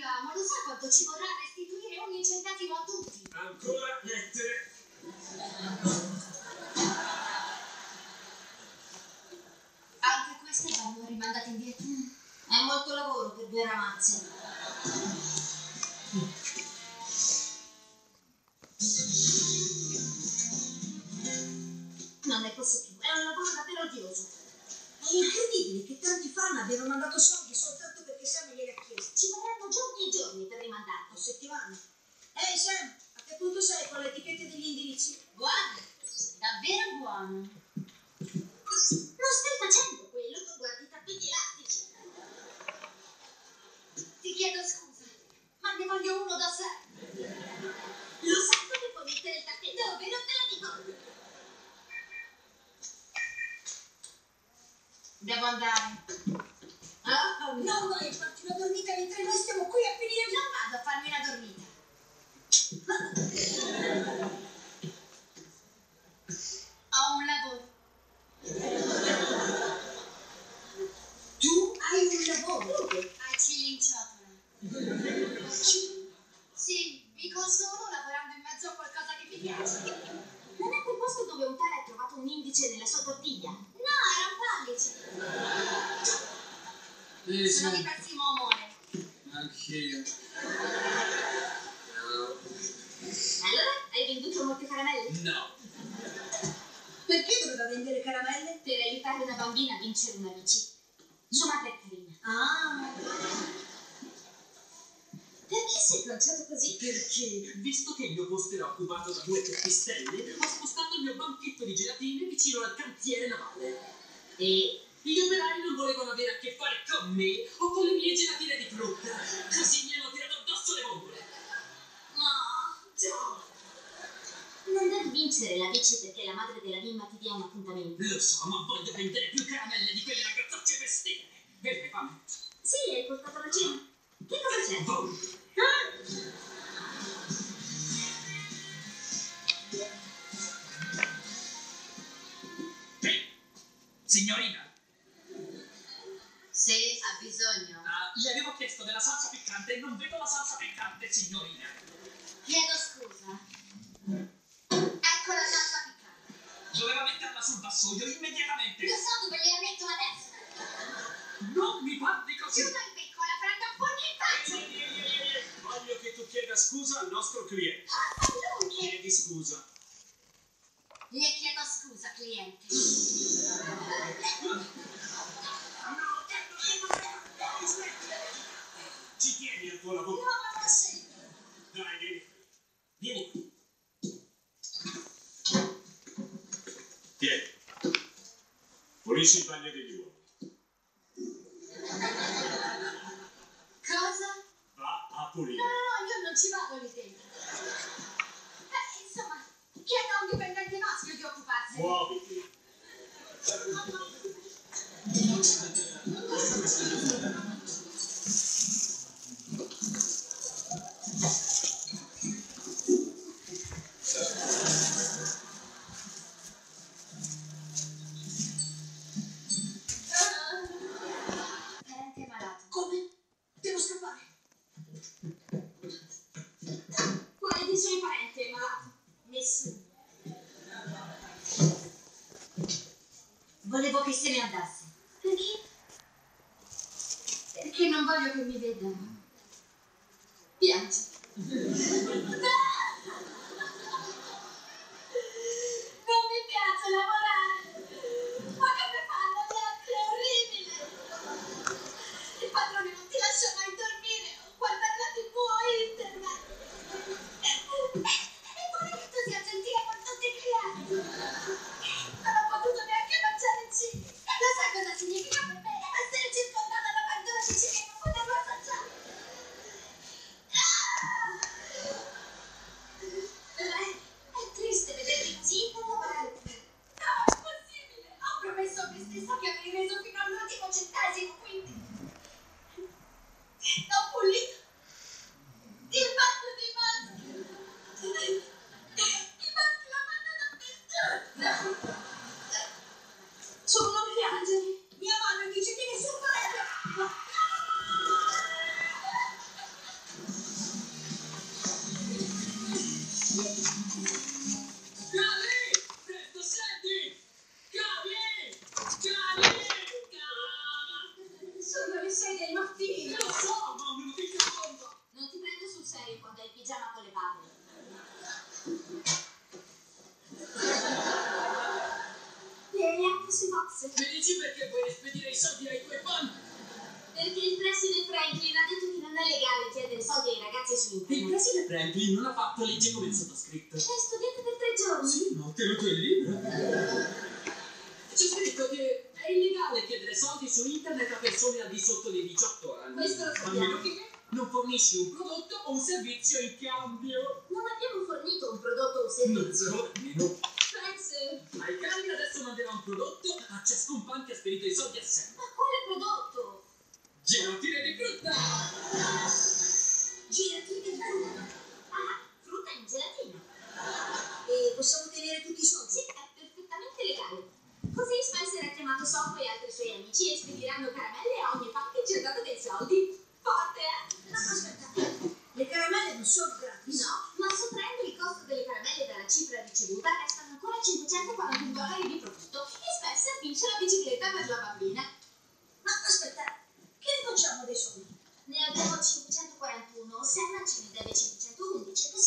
abbiamo, lo sa quanto ci vorrà restituire ogni centesimo a tutti? Ancora lettere? Anche queste vanno rimandate indietro. È molto lavoro per 2 ramazzi. Non ne posso più, è un lavoro davvero odioso. È incredibile che tanti fan abbiano mandato soldi soltanto perché Sam glieli ha chiesti. Ci vorranno giorni e giorni per rimandarlo. Settimane. Ehi Sam, a che punto sei con le etichette degli indirizzi? Buono, davvero buono. Non stai facendo quello, tu guardi i tappeti elastici. Ti chiedo scusa, ma ne voglio uno da sé. Lo sai dove puoi mettere il tappeto, vero? Te lo dico. Devo andare. Ah, non vai a farti una dormita mentre noi stiamo qui a finire. Non vado a farmi una dormita. Ho un lavoro. Tu hai un lavoro? A Cilinciotola. Sì, mi consolo lavorando in mezzo a qualcosa che mi piace. Non è quel posto dove un tale ha trovato un indice nella sua tortiglia? No, era un pollice. Sono di pessimo umore. Anch'io. Allora, hai venduto molte caramelle? No. Perché doveva vendere caramelle? Per aiutare una bambina a vincere una bici. Sua madre è carina. Ah. Perché sei conciato così? Perché, visto che il mio posto era occupato da 2 teppistelle, ho spostato il mio banchetto di gelatine vicino al cantiere navale. E? Gli operai non volevano avere a che fare con me o con le mie gelatine di frutta. Così mi hanno tirato addosso le bombole. No, Già. non devi vincere la bici perché la madre della bimba ti dia un appuntamento. Lo so, ma voglio vendere più caramelle di quelle ragazzacce festine. Vedi, fame? Sì, hai portato la cena. Che cosa c'è? Voi. Ehi, signorina. Se ha bisogno. Gli avevo chiesto della salsa piccante e non vedo la salsa piccante, signorina. Chiedo scusa. Ecco la salsa piccante. Doveva metterla sul vassoio immediatamente. Lo so dove gliela metto adesso. Non mi parli così. Chiudo in piccola, prendo un pugno in faccia. Ehi. Voglio che tu chieda scusa al nostro cliente. Ah, lui. Chiedi scusa. Gli chiedo scusa, cliente. Ci tieni al tuo lavoro? No, ma sì. Dai, vieni qui. Vieni qui. Tieni. Pulisci il bagno degli uomini. Cosa? Va a pulire. No, io non ci vado lì dentro. Insomma, chiedo a un dipendente maschio di occuparsene. Muoviti. Parente malato. Come? Devo scappare. Quale dei suoi parenti è malato? Nessuno. Volevo che se ne andasse. Perché? Perché non voglio che mi vedano. Piange. Non mi piace lavorare. Ma come fanno gli altri? È orribile. Il padrone non ti lascia mai dormire o guardare la TV o internet. E vuole che tu sia gentile con tutti i clienti. Non ho potuto neanche mangiare il cibo. Lo sai cosa significa per me? Essere circondata da persone di cibi e non poterlo assaggiare. È triste vedermi così. Non lo prendo. No, soldi ai tuoi fan? Perché il preside Franklin ha detto che non è legale chiedere soldi ai ragazzi su Il internet. preside Franklin non ha fatto legge come il sottoscritto. Hai studiato per 3 giorni? Sì, ma ho ottenuto il libro. C'è scritto che è illegale chiedere soldi su internet a persone al di sotto dei 18 anni. Questo lo A sappiamo. meno che non fornisci un prodotto o un servizio in cambio. Non abbiamo fornito un prodotto o un servizio. Non so nemmeno. Spencer, Ai cani adesso manderà un prodotto a ciascun fan che ha spedito i soldi a Sam. ma quale prodotto? Gelatine di frutta! Gelatine di frutta. Ah, frutta in gelatina. E possiamo tenere tutti i soldi? Sì, è perfettamente legale. Così Spencer ha chiamato Sofo e altri suoi amici e spediranno caramelle a ogni fan che ci ha dato dei soldi. Forte, eh? Ma aspetta, le caramelle non sono gratis. No, ma sottraendo il costo delle caramelle dalla cifra ricevuta restano ancora $541 di profitto e Spencer vince la bicicletta per la bambina. Ma aspetta, che ne facciamo dei soldi? Ne abbiamo 541, Sam ce ne deve 511, così